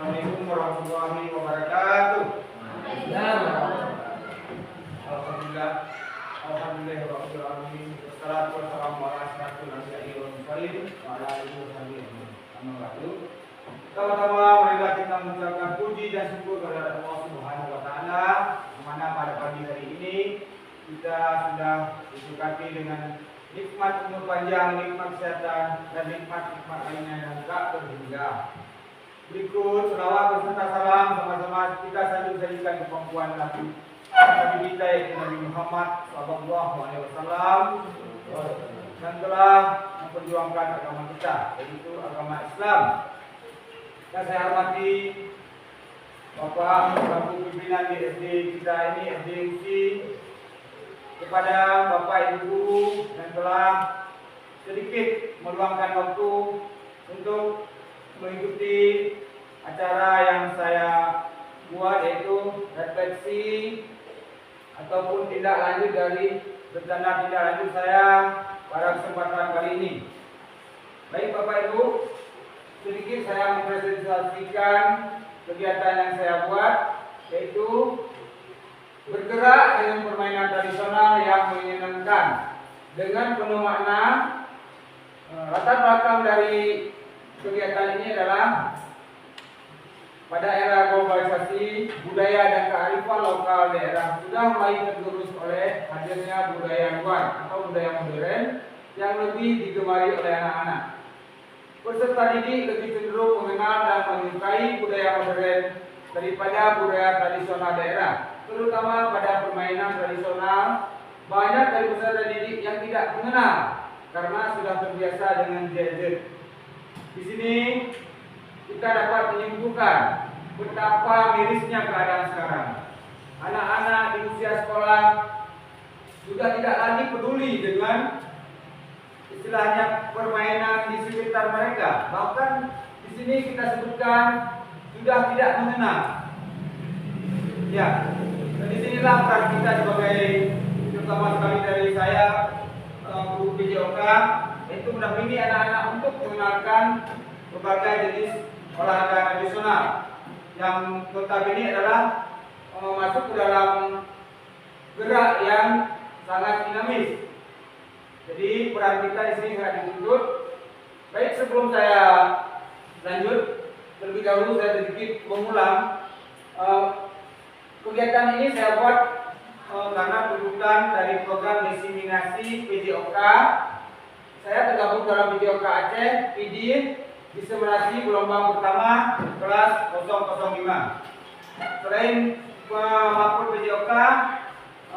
Assalamualaikum warahmatullahi wabarakatuh. Alhamdulillah. Alhamdulillahirabbil alamin. Wassalatu wassalamu ala asyrafil anbiya'i wal mursalin wa ala alihi washabihi. Amma ba'du. Pertama-tama marilah kita mengucapkan puji dan syukur kepada Allah Subhanahu wa taala, di mana pada pagi hari ini kita sudah diberkati dengan nikmat umur panjang, nikmat kesehatan, dan nikmat-nikmat lainnya yang tak terhingga. Berikut selawat beserta salam sama-sama kita sajikan kemampuan Nabi kita yaitu Nabi Muhammad SAW yang telah memperjuangkan agama kita, yaitu agama Islam. Dan saya hormati Bapak pimpinan di SD kita ini, SD USI, kepada Bapak Ibu Guru yang telah sedikit meluangkan waktu untuk mengikuti acara yang saya buat, yaitu refleksi ataupun tindak lanjut dari rencana tindak lanjut saya pada kesempatan kali ini. Baik Bapak Ibu, sedikit saya mempresentasikan kegiatan yang saya buat, yaitu bergerak dengan permainan tradisional yang menyenangkan dengan penuh makna. Latar belakang dari kegiatan ini adalah pada era globalisasi, budaya dan kearifan lokal daerah sudah mulai tergerus oleh hadirnya budaya luar atau budaya modern yang lebih digemari oleh anak-anak. Peserta didik lebih cenderung mengenal dan menyukai budaya modern daripada budaya tradisional daerah, terutama pada permainan tradisional. Banyak dari peserta didik yang tidak mengenal karena sudah terbiasa dengan gadget. Di sini kita dapat menyimpulkan betapa mirisnya keadaan sekarang. Anak-anak di usia sekolah sudah tidak lagi peduli dengan istilahnya permainan di sekitar mereka. Bahkan di sini kita sebutkan sudah tidak mengenal. Ya, dan di sinilah peran kita sebagai, terutama sekali dari saya, guru PJOK, itu mendampingi anak-anak untuk mengenalkan berbagai jenis olahraga tradisional yang notabene adalah masuk ke dalam gerak yang sangat dinamis. Jadi peran kita di sini sangat dituntut. Baik, sebelum saya lanjut, terlebih dahulu saya sedikit mengulang. Kegiatan ini saya buat karena tuntutan dari program diseminasi PJOK. Saya tergabung dalam PJOK Aceh, PD, diseminasi gelombang pertama kelas 005. Selain makmur PJOK,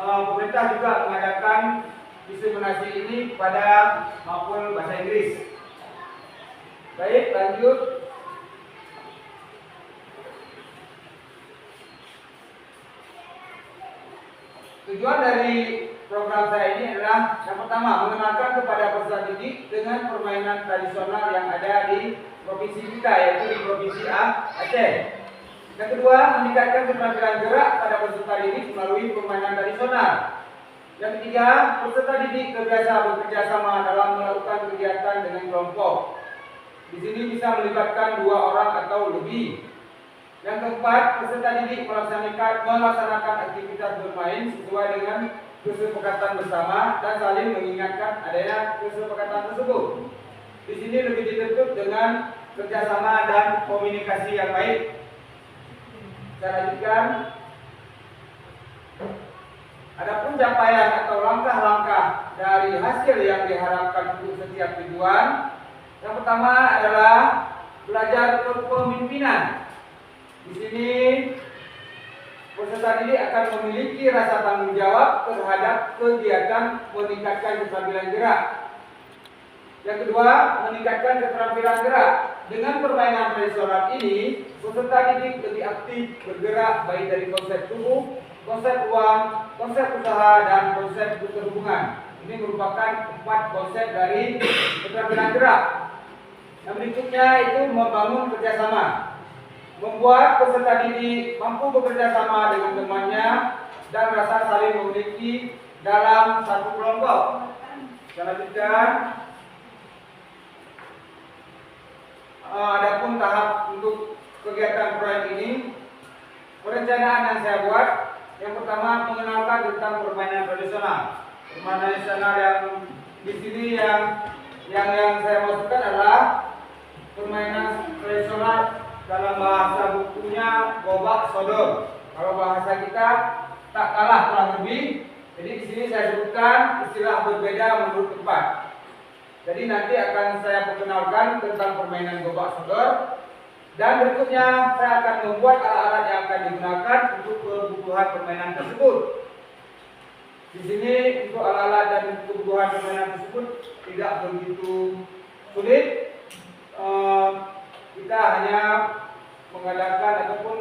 pemerintah juga mengadakan diseminasi ini pada makmur bahasa Inggris. Baik, lanjut. Tujuan dari program saya ini adalah yang pertama, mengenalkan kepada peserta didik dengan permainan tradisional yang ada di provinsi kita, yaitu di Provinsi Aceh. Yang kedua, meningkatkan keterampilan gerak pada peserta didik melalui permainan tradisional. Yang ketiga, peserta didik terbiasa bekerja sama dalam melakukan kegiatan dengan kelompok. Di sini bisa melibatkan 2 orang atau lebih. Yang keempat, peserta didik melaksanakan aktivitas bermain sesuai dengan kesepakatan bersama dan saling mengingatkan adanya kesepakatan tersebut. Di sini lebih dituntut dengan kerjasama dan komunikasi yang baik. Saya lanjutkan. Adapun capaian atau langkah-langkah dari hasil yang diharapkan untuk setiap tujuan, yang pertama adalah belajar kepemimpinan. Di sini peserta didik akan memiliki rasa tanggung jawab terhadap kegiatan meningkatkan keterampilan gerak. Yang kedua, meningkatkan keterampilan gerak. Dengan permainan tradisional ini, peserta didik lebih aktif bergerak baik dari konsep tubuh, konsep ruang, konsep usaha, dan konsep keterhubungan. Ini merupakan 4 konsep dari keterampilan gerak. Yang berikutnya itu membangun kerjasama. Membuat peserta didik mampu bekerja sama dengan temannya dan rasa saling memiliki dalam satu kelompok. Selanjutnya, adapun tahap untuk kegiatan yang saya buat. Yang pertama, mengenalkan tentang permainan tradisional. Permainan tradisional yang di sini yang saya maksudkan adalah permainan tradisional dalam bahasa bukunya Gobak Sodor. Kalau bahasa kita tak kalah kurang lebih. Jadi di sini saya sebutkan istilah berbeda menurut tempat. Jadi nanti akan saya perkenalkan tentang permainan Gobak Sodor. Dan berikutnya saya akan membuat alat-alat yang akan digunakan untuk kebutuhan permainan tersebut. Di sini untuk alat-alat dan kebutuhan permainan tersebut tidak begitu sulit. Kita hanya mengadakan ataupun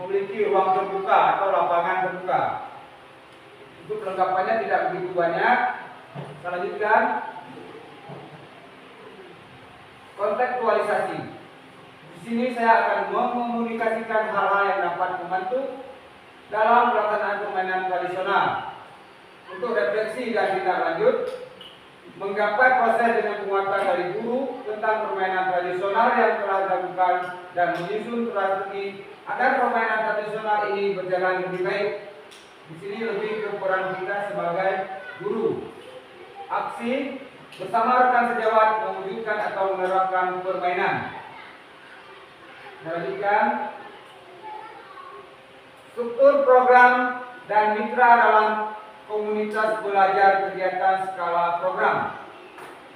memiliki ruang terbuka atau lapangan terbuka. Untuk perlengkapannya tidak begitu banyak. Saya lanjutkan. Kontekstualisasi. Di sini saya akan mekomunikasikan hal-hal yang dapat membantu dalam pelaksanaan permainan tradisional. Untuk refleksi dan tindak lanjut, menggapai proses dengan penguatan dari guru tentang permainan tradisional yang telah dilakukan dan menyusun strategi agar permainan tradisional ini berjalan lebih baik. Di sini lebih ke peran kita sebagai guru. Aksi bersama rekan sejawat mewujudkan atau menerapkan permainan. Melanjutkan struktur program dan mitra dalam komunitas belajar kegiatan skala program.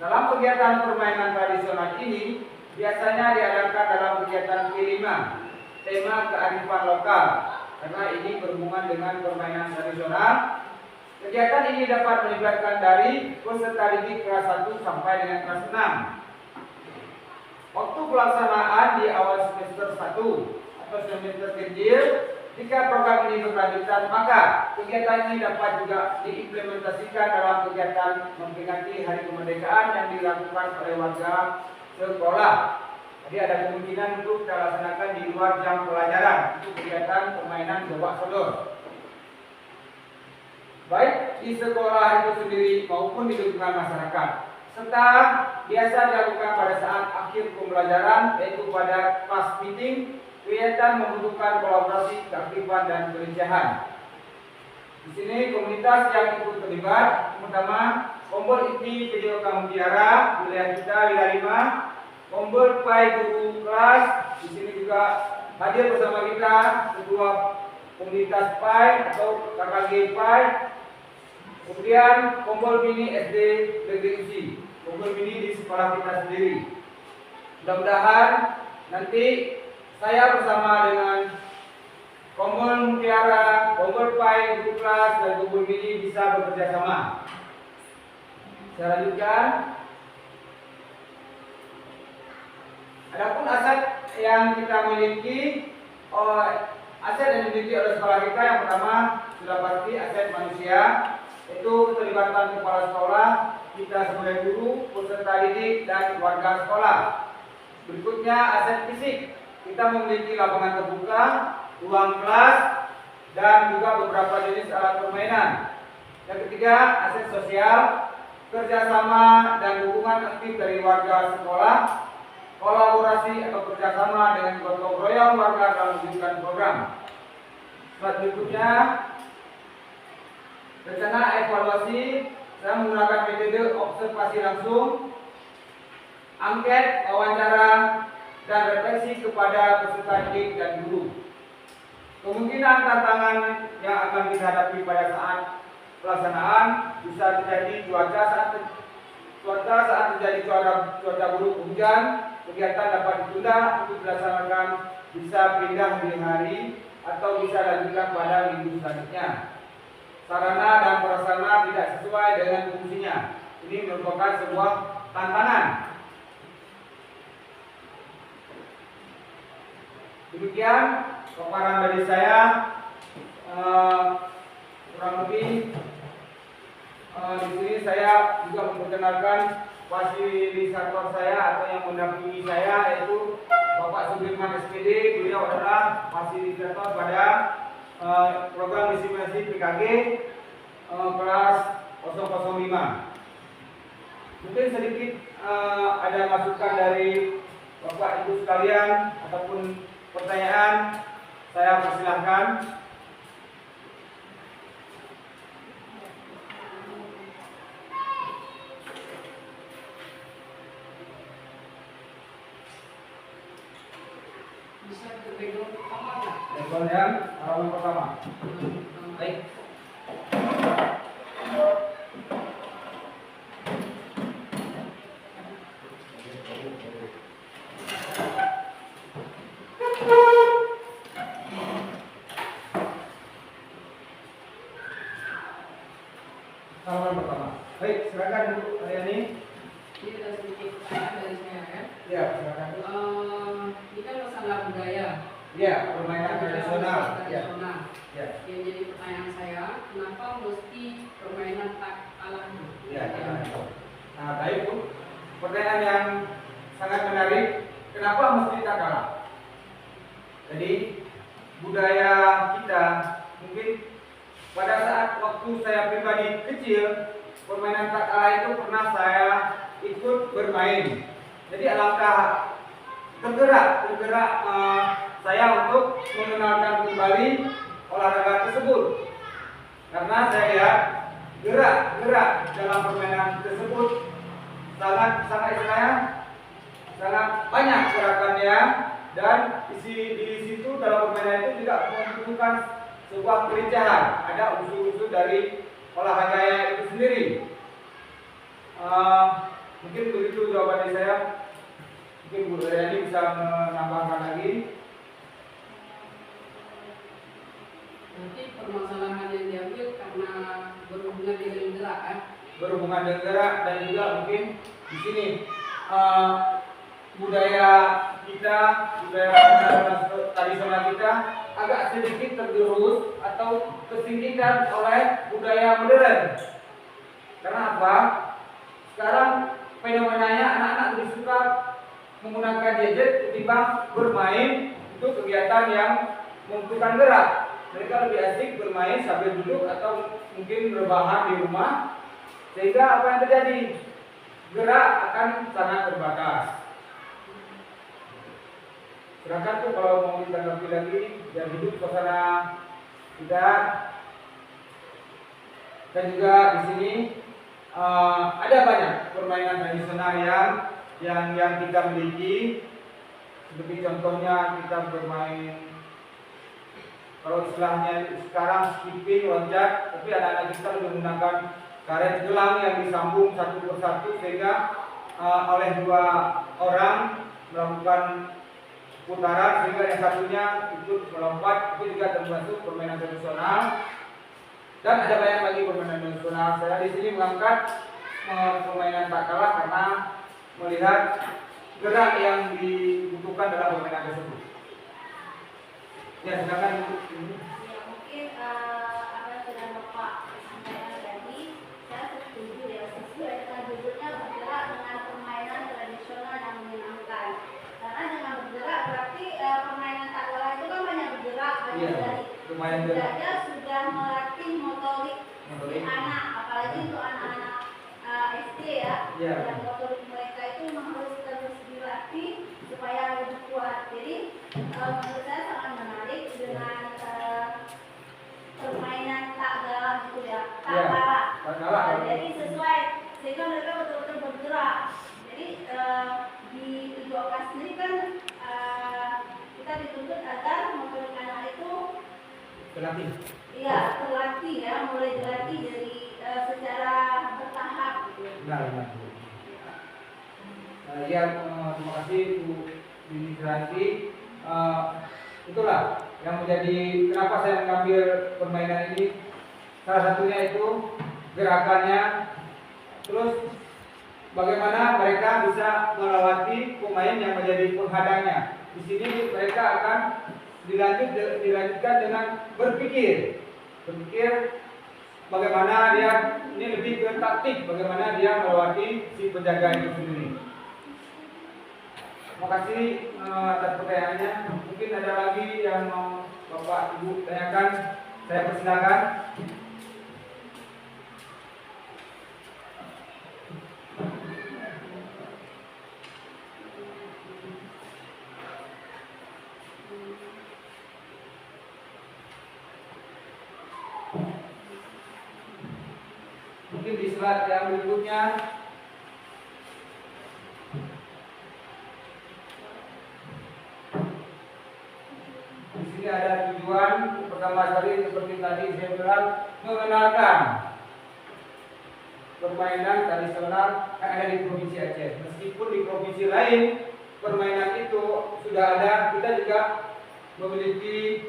Dalam kegiatan permainan tradisional ini biasanya diadakan dalam kegiatan P5, tema kearifan lokal, karena ini berhubungan dengan permainan tradisional. Kegiatan ini dapat melibatkan dari peserta didik kelas 1 sampai dengan kelas 6. Waktu pelaksanaan di awal semester 1 atau semester kecil. Jika program ini berkelanjutan, maka kegiatan ini dapat juga diimplementasikan dalam kegiatan memperingati Hari Kemerdekaan yang dilakukan oleh warga sekolah. Jadi ada kemungkinan untuk kita laksanakan di luar jam pelajaran untuk kegiatan permainan Gobak Sodor. Baik di sekolah itu sendiri maupun di lingkungan masyarakat. Serta biasa dilakukan pada saat akhir pembelajaran, yaitu pada class meeting. Kegiatan membutuhkan kolaborasi, keaktifan, dan kelincahan. Di sini komunitas yang ikut terlibat, pertama Kompol IPI Video Mutiara, wilayah kita wilayah 5, Kompol PAI guru kelas. Di sini juga hadir bersama kita ketua komunitas PAI atau KKG PAI. Kemudian Kompol Mini SD Negeri Uji, Kompol Mini di sekolah kita sendiri. Mudah-mudahan nanti saya bersama dengan Kompol Mutiara, Kompol PAI guru kelas, dan Kompol Mini bisa bekerja sama. Saya lanjutkan. Adapun aset yang kita miliki, aset yang dimiliki oleh sekolah kita yang pertama sudah pasti aset manusia, yaitu keterlibatan kepala sekolah, kita sebagai guru, peserta didik, dan warga sekolah. Berikutnya aset fisik. Kita memiliki lapangan terbuka, ruang kelas, dan juga beberapa jenis alat permainan. Yang ketiga, aset sosial, kerjasama dan dukungan aktif dari warga sekolah, kolaborasi atau kerjasama dengan gotong royong warga dalam mewujudkan program. Selanjutnya, rencana evaluasi. Saya menggunakan metode observasi langsung, angket, wawancara, dan refleksi kepada peserta didik dan guru. Kemungkinan tantangan yang akan kita hadapi pada saat pelaksanaan bisa terjadi cuaca saat terjadi cuaca buruk hujan, kegiatan dapat ditunda untuk dilaksanakan, bisa pindah di hari atau bisa dilanjutkan pada minggu selanjutnya. Sarana dan prasarana tidak sesuai dengan fungsinya. Ini merupakan sebuah tantangan. Demikian paparan dari saya, kurang lebih di sini saya juga memperkenalkan fasilitator saya atau yang mendampingi saya, yaitu Bapak Sudirman SPD. Beliau adalah fasilitator pada program diseminasi PKG kelas 005. Mungkin sedikit ada masukan dari Bapak Ibu sekalian ataupun pertanyaan, saya persilahkan. Bisa ke background pertama nggak? Background yang halaman pertama. Baik. Halaman pertama. Baik, silakan Bu Aryani. Ini ada sedikit pertanyaan dari saya ya. Ya, silakan Bu. Ini kan masalah budaya. Ya, permainan tradisional. Ya. Tradisional. Ya. Yang jadi pertanyaan saya, kenapa mesti permainan tak kalah? Ya. Nah, baik Bu. Pertanyaan yang sangat menarik. Kenapa mesti tak kalah? Jadi budaya kita mungkin pada saat waktu saya pribadi kecil, permainan tak kalah itu pernah saya ikut bermain. Jadi alangkah tergerak saya untuk mengenalkan kembali olahraga tersebut. Karena saya lihat gerak dalam permainan tersebut sangat banyak gerakannya, dan di situ dalam permainan itu juga membutuhkan sebuah kelincahan, ada unsur-unsur dari olahraga itu sendiri. Mungkin begitu jawaban dari saya. Mungkin Bu Dayani bisa menambahkan lagi. Nanti permasalahan yang diambil karena berhubungan dengan gerak kan? Berhubungan dengan gerak, dan juga mungkin di sini budaya kita, budaya tradisional kita agak sedikit tergerus atau tersingkirkan oleh budaya modern. Karena apa? Sekarang fenomenanya anak-anak lebih suka menggunakan gadget ketimbang bermain untuk kegiatan yang membutuhkan gerak. Mereka lebih asik bermain sambil duduk atau mungkin berbahan di rumah, sehingga apa yang terjadi? Gerak akan sangat terbatas. Silakan tuh kalau mau ditanggapi lagi, biar hidup suasana kita. Dan juga di sini ada banyak permainan tradisional yang kita miliki. Seperti contohnya kita bermain, kalau istilahnya sekarang skipping, loncat, tapi anak-anak kita lebih menggunakan karet gelang yang disambung satu persatu, sehingga oleh dua orang melakukan putaran, sehingga yang satunya ikut melompat. Itu juga termasuk permainan tradisional. Dan ada banyak lagi permainan tradisional. Saya di sini mengangkat permainan tak kalah karena melihat gerak yang dibutuhkan dalam permainan tersebut. Ya, silakan. Ya, mungkin apa yang sudah Bapak sampaikan tadi, saya setuju ya, sesuai dengan judulnya bergerak dengan permainan tradisional yang menyenangkan. Karena dengan bergerak berarti permainan tak kalah itu kan banyak bergerak, banyak dari belajar sudah melatih motorik si anak, apalagi untuk anak-anak SD ya, yang motorik mereka itu memang harus terus dilatih supaya lebih kuat. Jadi menurut saya sangat menarik dengan permainan tak kalah gitu ya, tak kalah. Jadi sesuai, sehingga mereka betul-betul bergerak. Jadi di Tujuoka sendiri kan kita dituntut agar motorik anak itu Terlatih. Iya, terlatih ya, mulai dilatih dari secara bertahap gitu. Benar. Ya, terima kasih Bu Dini Suranti. Itulah yang menjadi kenapa saya mengambil permainan ini. Salah satunya itu gerakannya, terus bagaimana mereka bisa melewati pemain yang menjadi penghadangnya. Di sini mereka akan dilanjutkan dengan berpikir bagaimana dia, ini lebih ke taktik, bagaimana dia melewati si penjaga itu sendiri. Terima kasih atas pertanyaannya. Mungkin ada lagi yang mau Bapak Ibu tanyakan, saya persilakan. Mungkin di slide yang berikutnya ini ada tujuan pertama sekali seperti tadi saya bilang mengenalkan permainan tradisional yang ada di Provinsi Aceh. Meskipun di provinsi lain permainan itu sudah ada, kita juga memiliki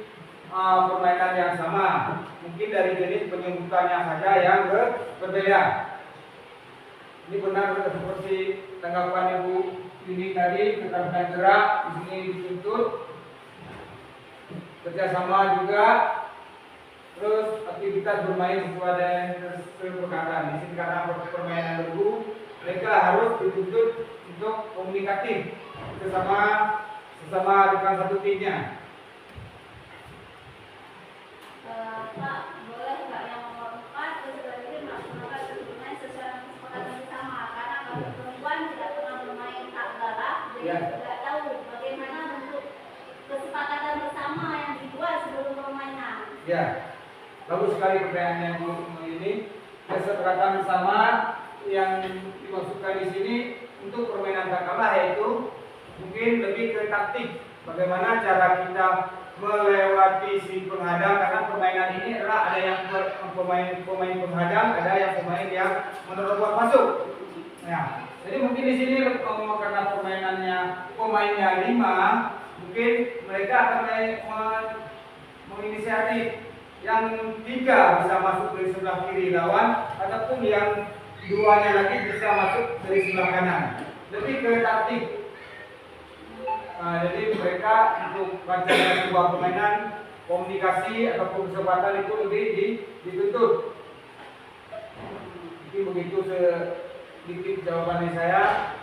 permainan yang sama. Mungkin dari jenis penyebutannya saja yang berbeda. Ini benar seperti tanggapan Ibu ini tadi, rekan-rekan gerak di sini dituntut kerjasama juga, terus aktivitas bermain sesuai dengan perkataan. Di sini karena permainan bergu, mereka harus dituntut untuk komunikatif sesama rekan satu timnya. Pak, boleh nggak yang nomor 4 sebenarnya melaksanakan bermain sesuai kesepakatan bersama, karena kalau perempuan tidak pernah bermain tak galak, jadi tidak tahu bagaimana bentuk kesepakatan bersama yang dibuat sebelum permainan. Ya, bagus sekali pertanyaannya Bu ini. Kesepakatan bersama yang dimaksudkan di sini untuk permainan tak kalah yaitu mungkin lebih ke taktik. Bagaimana cara kita melewati si penghadang, karena permainan ini adalah ada yang pemain penghadang, ada yang pemain yang menerobos masuk. Nah, jadi mungkin di sini karena pemainnya 5, mungkin mereka akan menginisiatif yang 3 bisa masuk dari sebelah kiri lawan, ataupun yang 2-nya lagi bisa masuk dari sebelah kanan. Lebih ke taktik. Jadi mereka untuk rancangan sebuah permainan, komunikasi ataupun kesempatan itu lebih dituntut. Mungkin begitu sedikit jawaban saya.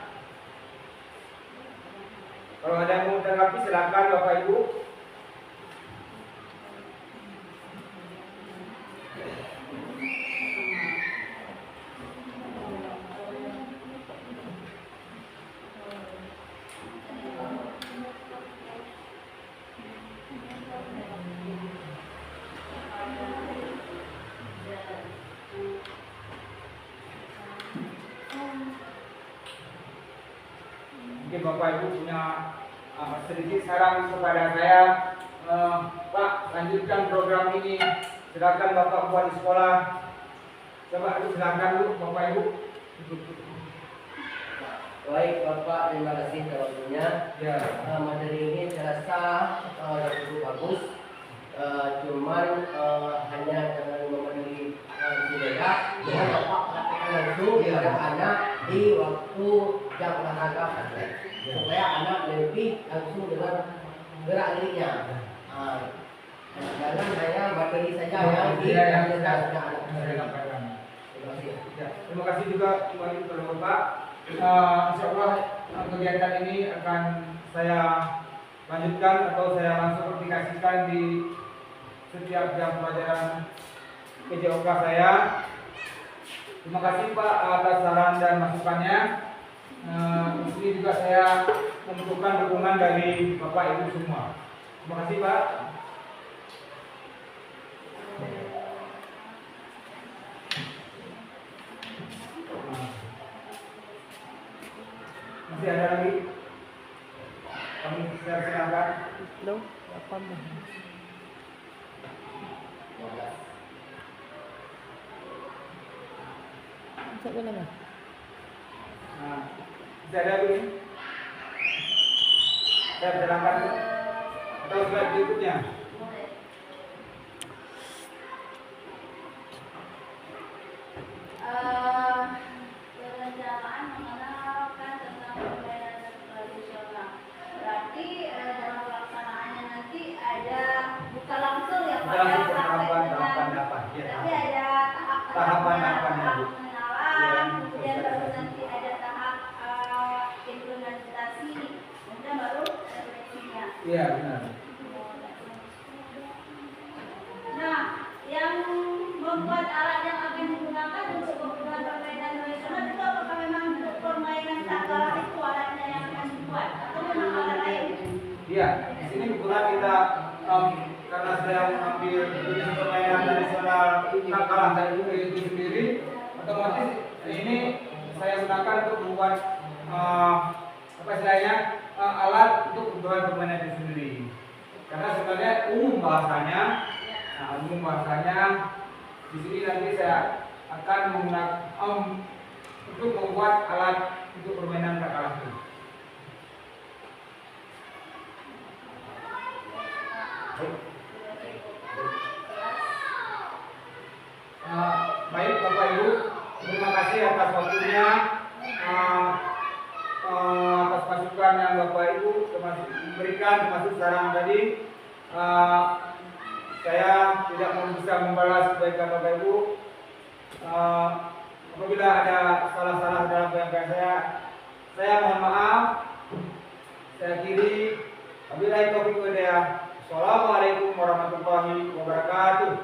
Kalau ada yang mau tanggapi silakan Bapak Ibu. Mungkin Bapak Ibu punya sedikit saran kepada saya, Pak, lanjutkan program ini. Silakan Bapak buat di sekolah. Coba silakan dulu Bapak Ibu. Baik Bapak, terima kasih waktunya. Ya. Materi ini saya rasa cukup bagus. Cuman hanya dengan memenuhi beda dengan Bapak praktekkan langsung kepada anak di waktu jam olahraga praktek, supaya anak lebih langsung dengan gerak geriknya. Jangan hanya materi saja yang diajarkan kepada anak. Terima kasih. Ya, terima kasih juga kembali kepada Bapak. Insya Allah kegiatan ini akan saya lanjutkan atau saya langsung aplikasikan di setiap jam pelajaran PJOK saya. Terima kasih Pak atas saran dan masukannya. Di sini juga saya membutuhkan dukungan dari Bapak Ibu semua. Terima kasih Pak. Masih ada lagi? Kami silakan. Belum, apa mau? Masuk ke mana? Masih ada lagi? Saya silakan. Atau slide berikutnya. Perencanaan mengenalkan tentang permainan tradisional. Berarti dalam pelaksanaannya nanti ada bukan langsung ya Pak, Bukan langsung, tahapan-tahapan. ya. Tapi ada Tahapan-tahapannya, Bu. pengenalan, kemudian baru nanti ada tahap implementasi, kemudian baru seleksinya. Iya benar. Nah, yang membuat alat yang akan digunakan untuk kebutuhan permainan tradisional itu apakah memang untuk permainan tanggal itu alatnya yang akan dibuat atau memang alat lain? Iya, di sini kebetulan kita karena saya mengambil jenis permainan tradisional kalah dari itu sendiri, otomatis ini saya gunakan untuk membuat apa istilahnya alat untuk kebutuhan permainan itu sendiri. Karena kita lihat umum bahasanya. Nah, umum bahasanya di sini nanti saya akan menggunakan untuk membuat alat untuk permainan kata-kata. Baik Bapak Ibu, terima kasih atas waktunya, atas masukan yang Bapak Ibu berikan, termasuk saran tadi. Saya tidak bisa membalas kebaikan Bapak Ibu. Apabila ada salah-salah dalam penyampaian saya mohon maaf. Saya akhiri. Wabillahi taufiq wal hidayah. Assalamualaikum warahmatullahi wabarakatuh.